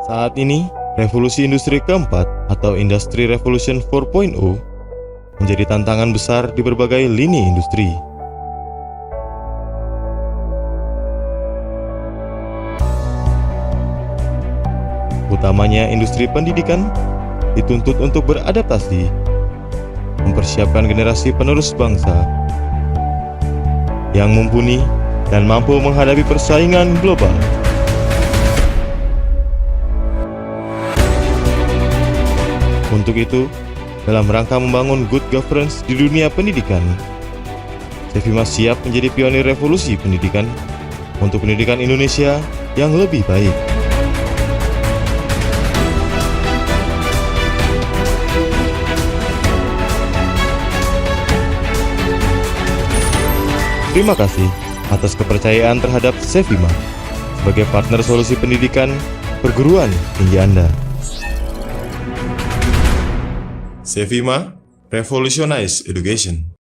Saat ini, revolusi industri keempat atau Industry Revolution 4.0 menjadi tantangan besar di berbagai lini industri. Utamanya industri pendidikan dituntut untuk beradaptasi, mempersiapkan generasi penerus bangsa yang mumpuni dan mampu menghadapi persaingan global. Untuk itu, dalam rangka membangun good governance di dunia pendidikan, Cevima siap menjadi pionir revolusi pendidikan untuk pendidikan Indonesia yang lebih baik. Terima kasih atas kepercayaan terhadap Cevima sebagai partner solusi pendidikan perguruan tinggi Anda. Cevima, revolutionize education.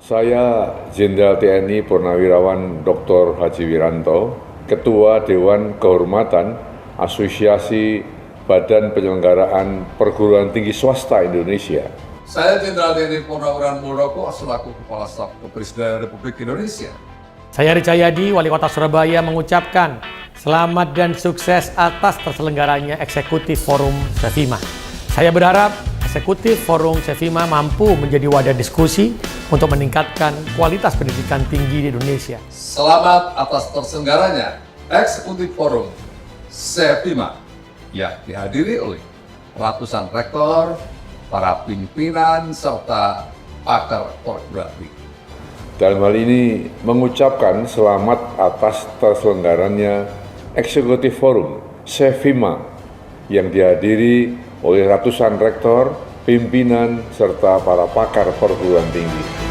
Saya Jenderal TNI Purnawirawan Dr. Haji Wiranto, Ketua Dewan Kehormatan Asosiasi Badan Penyelenggaraan Perguruan Tinggi Swasta Indonesia. Saya Jenderal TNI Purnawirawan Muldoko selaku Kepala Staf Kepresidenan Republik Indonesia. Saya Rica Yadi, Wali Kota Surabaya mengucapkan selamat dan sukses atas terselenggaranya Eksekutif Forum Cevima. Saya berharap Eksekutif Forum Cevima mampu menjadi wadah diskusi untuk meningkatkan kualitas pendidikan tinggi di Indonesia. Selamat atas terselenggaranya Eksekutif Forum Cevima yang dihadiri oleh ratusan rektor, para pimpinan, serta pakar perguruan tinggi. Dalam hal ini mengucapkan selamat atas terselenggaranya Eksekutif Forum Cevima yang dihadiri oleh ratusan rektor, pimpinan, serta para pakar perguruan tinggi.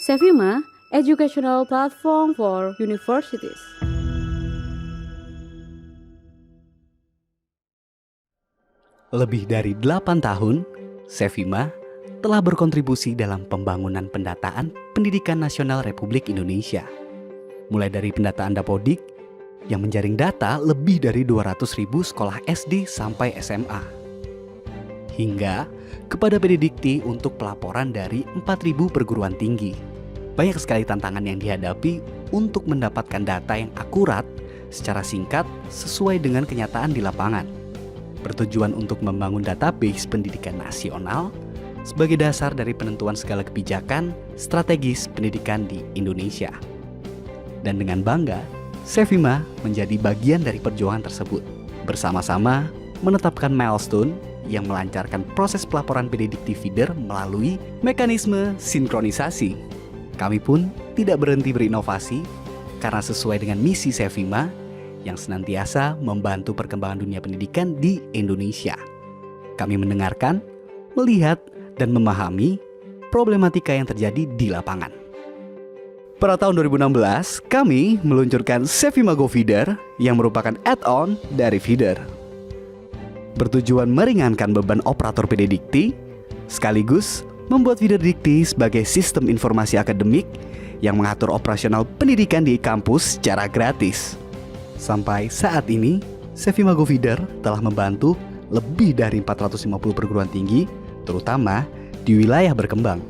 Cevima, educational platform for universities. Lebih dari 8 tahun, Cevima telah berkontribusi dalam pembangunan pendataan pendidikan nasional Republik Indonesia. Mulai dari pendataan Dapodik yang menjaring data lebih dari 200.000 sekolah SD sampai SMA. hingga kepada PDDikti untuk pelaporan dari 4.000 perguruan tinggi. Banyak sekali tantangan yang dihadapi untuk mendapatkan data yang akurat secara singkat sesuai dengan kenyataan di lapangan. Bertujuan untuk membangun database pendidikan nasional sebagai dasar dari penentuan segala kebijakan strategis pendidikan di Indonesia. Dan dengan bangga, Cevima menjadi bagian dari perjuangan tersebut. Bersama-sama menetapkan milestone yang melancarkan proses pelaporan PDDikti feeder melalui mekanisme sinkronisasi. Kami pun tidak berhenti berinovasi karena sesuai dengan misi Cevima yang senantiasa membantu perkembangan dunia pendidikan di Indonesia. Kami mendengarkan, melihat, dan memahami problematika yang terjadi di lapangan. Pada tahun 2016, kami meluncurkan Cevima Go Feeder yang merupakan add-on dari feeder. Bertujuan meringankan beban operator PDDikti, sekaligus membuat feeder dikti sebagai sistem informasi akademik yang mengatur operasional pendidikan di kampus secara gratis. Sampai saat ini, Cevima Go Feeder telah membantu lebih dari 450 perguruan tinggi, terutama di wilayah berkembang.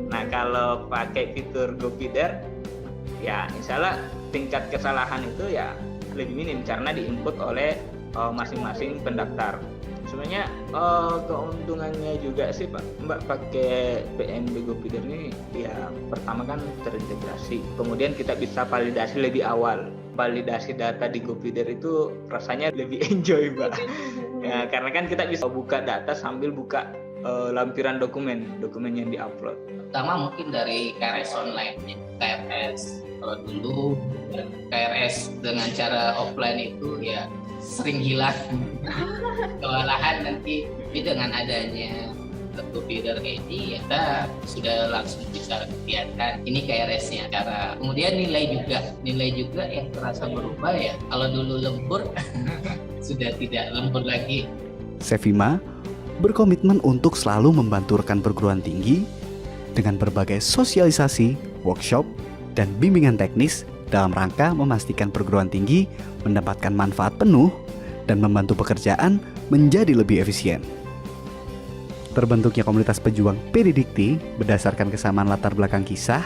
Nah, kalau pakai fitur Go Feeder, ya insya Allah tingkat kesalahan itu ya lebih minim karena diinput oleh masing-masing pendaftar. Sebenarnya keuntungannya juga sih Mbak pakai PNB Go Feeder ini ya pertama kan terintegrasi, kemudian kita bisa validasi lebih awal. Validasi data di Go Feeder itu rasanya lebih enjoy Mbak. Ya, karena kan kita bisa buka data sambil buka lampiran dokumen yang diupload. Pertama mungkin dari KRS online, KRS. Kalau dulu KRS dengan cara offline itu ya sering hilang, kewalahan nanti. Tapi dengan adanya Go Feeder ini kita sudah langsung bisa lihatkan ini KRS-nya. Kemudian nilai juga yang terasa berubah ya. Kalau dulu lembur sudah tidak lembur lagi. Cevima berkomitmen untuk selalu membantu rekan perguruan tinggi dengan berbagai sosialisasi, workshop, dan bimbingan teknis dalam rangka memastikan perguruan tinggi mendapatkan manfaat penuh dan membantu pekerjaan menjadi lebih efisien. Terbentuknya komunitas pejuang PDDikti berdasarkan kesamaan latar belakang kisah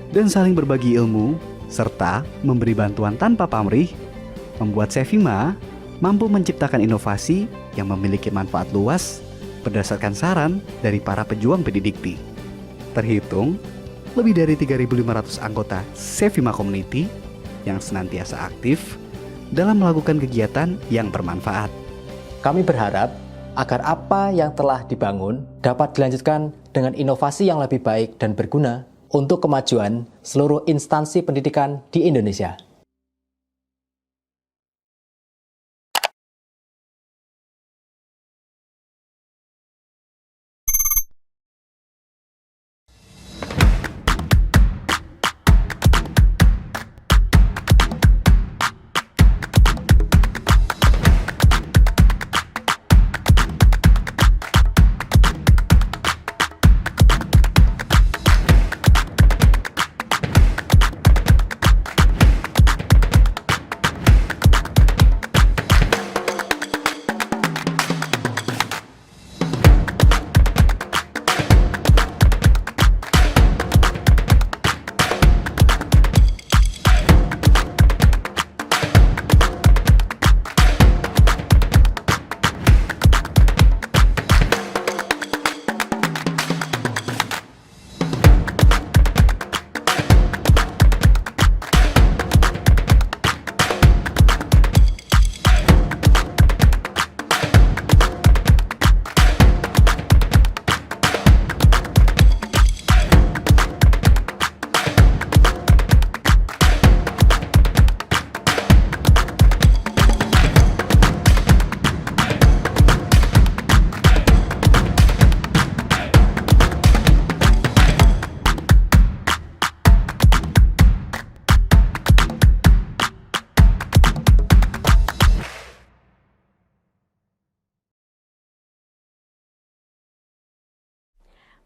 dan saling berbagi ilmu serta memberi bantuan tanpa pamrih membuat Cevima mampu menciptakan inovasi yang memiliki manfaat luas berdasarkan saran dari para pejuang PDDikti. Terhitung lebih dari 3.500 anggota Cevima Community yang senantiasa aktif dalam melakukan kegiatan yang bermanfaat. Kami berharap agar apa yang telah dibangun dapat dilanjutkan dengan inovasi yang lebih baik dan berguna untuk kemajuan seluruh instansi pendidikan di Indonesia.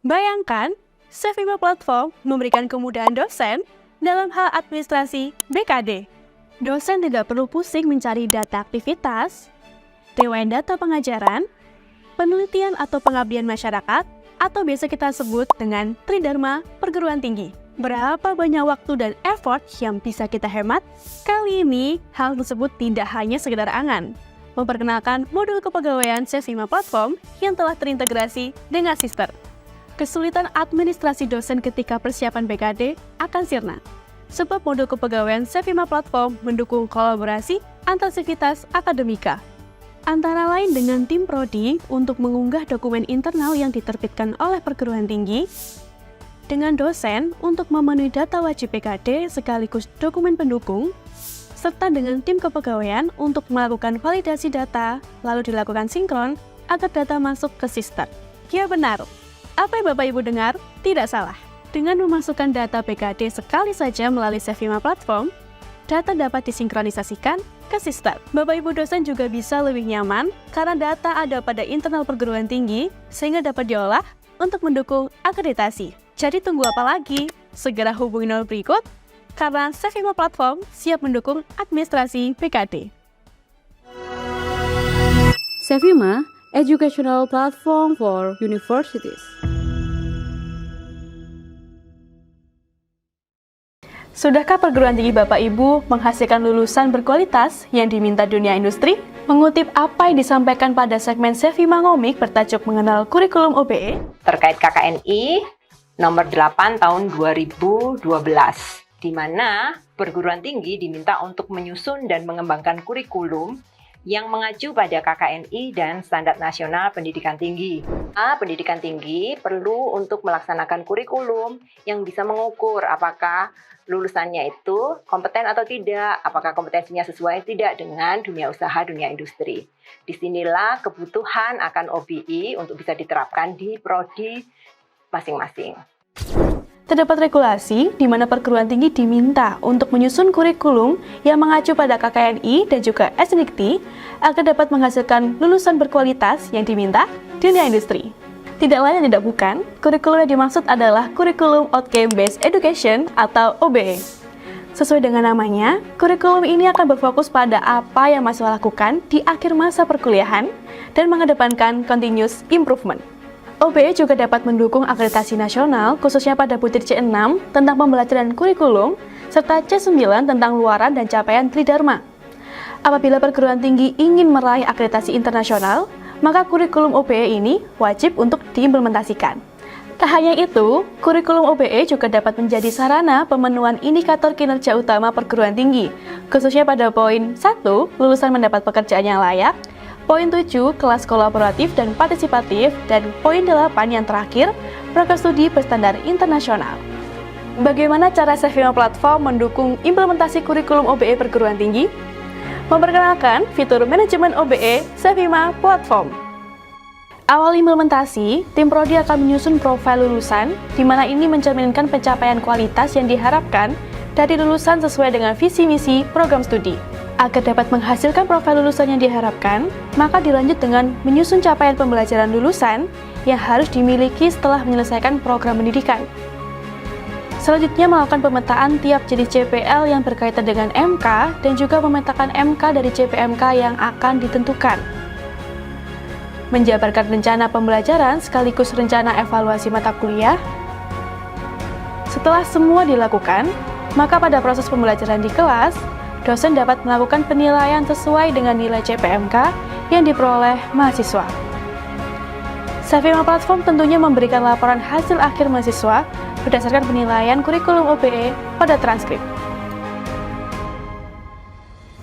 Bayangkan, Cevima Platform memberikan kemudahan dosen dalam hal administrasi BKD. Dosen tidak perlu pusing mencari data aktivitas, riwayat data pengajaran, penelitian atau pengabdian masyarakat, atau biasa kita sebut dengan Tridharma Perguruan Tinggi. Berapa banyak waktu dan effort yang bisa kita hemat? Kali ini, hal tersebut tidak hanya sekedar angan. Memperkenalkan modul kepegawaian Cevima Platform yang telah terintegrasi dengan Sister. Kesulitan administrasi dosen ketika persiapan BKD akan sirna. Sebab modul kepegawaian Cevima Platform mendukung kolaborasi antar sivitas akademika. Antara lain dengan tim prodi untuk mengunggah dokumen internal yang diterbitkan oleh perguruan tinggi, dengan dosen untuk memenuhi data wajib BKD sekaligus dokumen pendukung, serta dengan tim kepegawaian untuk melakukan validasi data, lalu dilakukan sinkron agar data masuk ke Sister. Ya benar, apa yang Bapak Ibu dengar tidak salah. Dengan memasukkan data BKD sekali saja melalui Cevima Platform, data dapat disinkronisasikan ke Sister. Bapak Ibu dosen juga bisa lebih nyaman karena data ada pada internal perguruan tinggi sehingga dapat diolah untuk mendukung akreditasi. Jadi tunggu apa lagi? Segera hubungi nomor berikut karena Cevima Platform siap mendukung administrasi BKD. Cevima, educational platform for universities. Sudahkah perguruan tinggi Bapak Ibu menghasilkan lulusan berkualitas yang diminta dunia industri? Mengutip apa yang disampaikan pada segmen Cevima Ngomik bertajuk mengenal kurikulum OBE terkait KKNI nomor 8 tahun 2012, di mana perguruan tinggi diminta untuk menyusun dan mengembangkan kurikulum yang mengacu pada KKNI dan Standar Nasional Pendidikan Tinggi. Pendidikan tinggi perlu untuk melaksanakan kurikulum yang bisa mengukur apakah lulusannya itu kompeten atau tidak, apakah kompetensinya sesuai tidak dengan dunia usaha, dunia industri. Disinilah kebutuhan akan OBI untuk bisa diterapkan di prodi masing-masing. Terdapat regulasi di mana perguruan tinggi diminta untuk menyusun kurikulum yang mengacu pada KKNI dan juga SNDIKT agar dapat menghasilkan lulusan berkualitas yang diminta dunia industri. Tidak lain dan tidak bukan, kurikulum yang dimaksud adalah Curriculum Outcome Based Education atau OBE. Sesuai dengan namanya, kurikulum ini akan berfokus pada apa yang mahasiswa lakukan di akhir masa perkuliahan dan mengedepankan continuous improvement. OBE juga dapat mendukung akreditasi nasional, khususnya pada butir C6 tentang pembelajaran kurikulum, serta C9 tentang luaran dan capaian Tridharma. Apabila perguruan tinggi ingin meraih akreditasi internasional, maka kurikulum OBE ini wajib untuk diimplementasikan. Tak hanya itu, kurikulum OBE juga dapat menjadi sarana pemenuhan indikator kinerja utama perguruan tinggi, khususnya pada poin 1, lulusan mendapat pekerjaan yang layak, poin 7, kelas kolaboratif dan partisipatif, dan poin 8 yang terakhir, program studi berstandar internasional. Bagaimana cara Cevima Platform mendukung implementasi kurikulum OBE perguruan tinggi? Memperkenalkan fitur manajemen OBE Cevima Platform. Awal implementasi, tim prodi akan menyusun profil lulusan, di mana ini mencerminkan pencapaian kualitas yang diharapkan dari lulusan sesuai dengan visi misi program studi. Agar dapat menghasilkan profil lulusan yang diharapkan, maka dilanjut dengan menyusun capaian pembelajaran lulusan yang harus dimiliki setelah menyelesaikan program pendidikan. Selanjutnya melakukan pemetaan tiap jenis CPL yang berkaitan dengan MK dan juga memetakan MK dari CPMK yang akan ditentukan. Menjabarkan rencana pembelajaran sekaligus rencana evaluasi mata kuliah. Setelah semua dilakukan, maka pada proses pembelajaran di kelas, dosen dapat melakukan penilaian sesuai dengan nilai CPMK yang diperoleh mahasiswa. Cevima Platform tentunya memberikan laporan hasil akhir mahasiswa berdasarkan penilaian kurikulum OBE pada transkrip.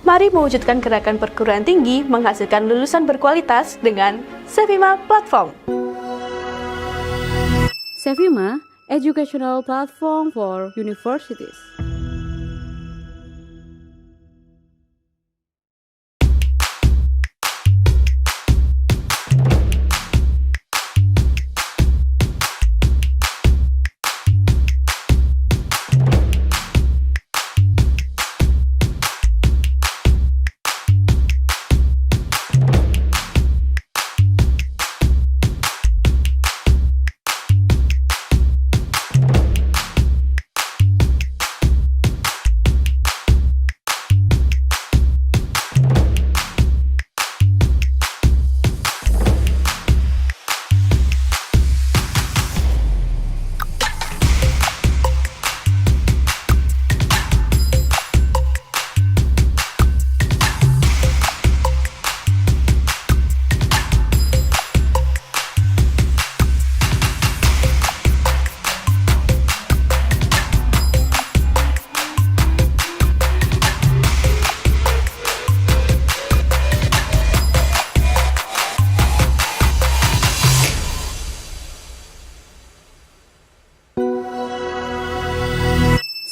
Mari mewujudkan gerakan perguruan tinggi menghasilkan lulusan berkualitas dengan Cevima Platform. Cevima, educational platform for universities.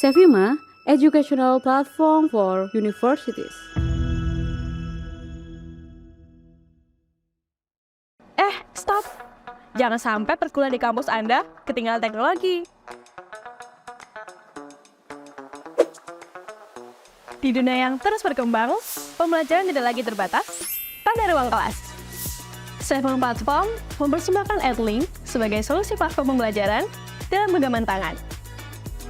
Sevima, educational platform for universities. Stop! Jangan sampai perkuliahan di kampus Anda ketinggalan teknologi. Di dunia yang terus berkembang, pembelajaran tidak lagi terbatas pada ruang kelas. Sevima Platform mempersembahkan EdLink sebagai solusi platform pembelajaran dalam genggaman tangan.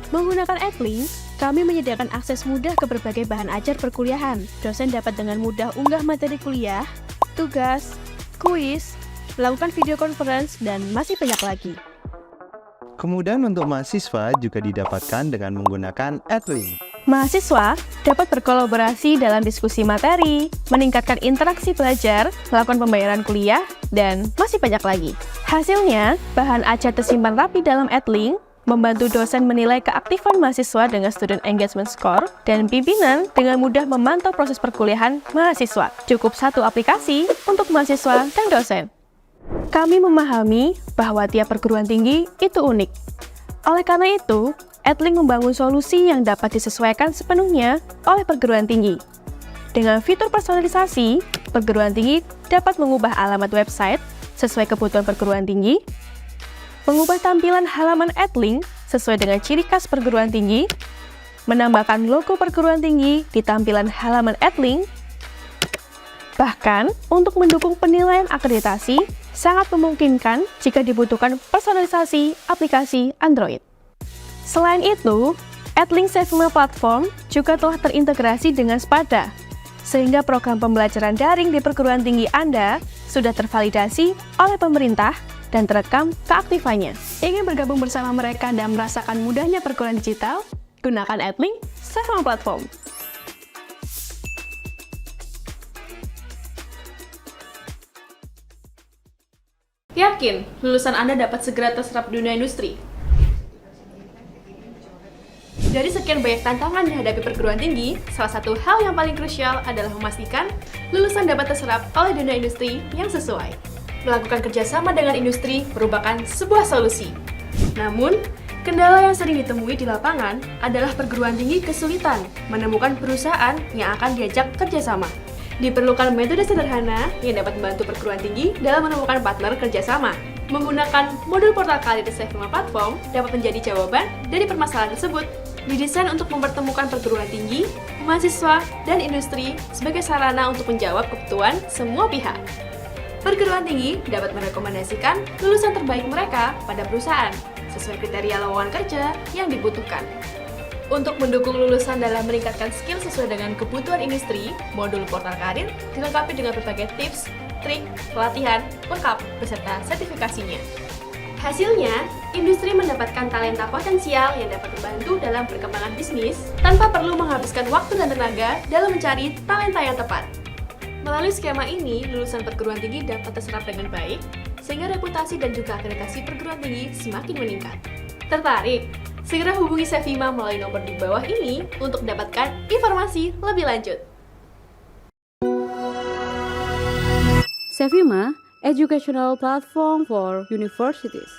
Menggunakan EdLink, kami menyediakan akses mudah ke berbagai bahan ajar perkuliahan. Dosen dapat dengan mudah unggah materi kuliah, tugas, kuis, melakukan video conference, dan masih banyak lagi. Kemudahan untuk mahasiswa juga didapatkan dengan menggunakan EdLink. Mahasiswa dapat berkolaborasi dalam diskusi materi, meningkatkan interaksi belajar, melakukan pembayaran kuliah, dan masih banyak lagi. Hasilnya, bahan ajar tersimpan rapi dalam EdLink, membantu dosen menilai keaktifan mahasiswa dengan student engagement score, dan pimpinan dengan mudah memantau proses perkuliahan mahasiswa. Cukup satu aplikasi untuk mahasiswa dan dosen. Kami memahami bahwa tiap perguruan tinggi itu unik. Oleh karena itu, EdLink membangun solusi yang dapat disesuaikan sepenuhnya oleh perguruan tinggi. Dengan fitur personalisasi, perguruan tinggi dapat mengubah alamat website sesuai kebutuhan perguruan tinggi, mengubah tampilan halaman EdLink sesuai dengan ciri khas perguruan tinggi, menambahkan logo perguruan tinggi di tampilan halaman EdLink. Bahkan, untuk mendukung penilaian akreditasi, sangat memungkinkan jika dibutuhkan personalisasi aplikasi Android. Selain itu, EdLink Sevima Platform juga telah terintegrasi dengan Spada, sehingga program pembelajaran daring di perguruan tinggi Anda sudah tervalidasi oleh pemerintah dan terekam keaktifannya. Ingin bergabung bersama mereka dan merasakan mudahnya perkuliahan digital? Gunakan EdLink Sevima Platform. Yakin lulusan Anda dapat segera terserap dunia industri? Dari sekian banyak tantangan dihadapi perguruan tinggi, salah satu hal yang paling krusial adalah memastikan lulusan dapat terserap oleh dunia industri yang sesuai. Melakukan kerjasama dengan industri merupakan sebuah solusi. Namun, kendala yang sering ditemui di lapangan adalah perguruan tinggi kesulitan menemukan perusahaan yang akan diajak kerjasama. Diperlukan metode sederhana yang dapat membantu perguruan tinggi dalam menemukan partner kerjasama. Menggunakan modul portal karir di Sevima Platform dapat menjadi jawaban dari permasalahan tersebut. Didesain untuk mempertemukan perguruan tinggi, mahasiswa, dan industri sebagai sarana untuk menjawab kebutuhan semua pihak. Perguruan tinggi dapat merekomendasikan lulusan terbaik mereka pada perusahaan sesuai kriteria lowongan kerja yang dibutuhkan. Untuk mendukung lulusan dalam meningkatkan skill sesuai dengan kebutuhan industri, modul portal karir dilengkapi dengan berbagai tips, trik, pelatihan, lengkap beserta sertifikasinya. Hasilnya, industri mendapatkan talenta potensial yang dapat membantu dalam perkembangan bisnis tanpa perlu menghabiskan waktu dan tenaga dalam mencari talenta yang tepat. Melalui skema ini, lulusan perguruan tinggi dapat terserap dengan baik, sehingga reputasi dan juga akreditasi perguruan tinggi semakin meningkat. Tertarik? Segera hubungi Sevima melalui nomor di bawah ini untuk mendapatkan informasi lebih lanjut. Sevima, educational platform for universities.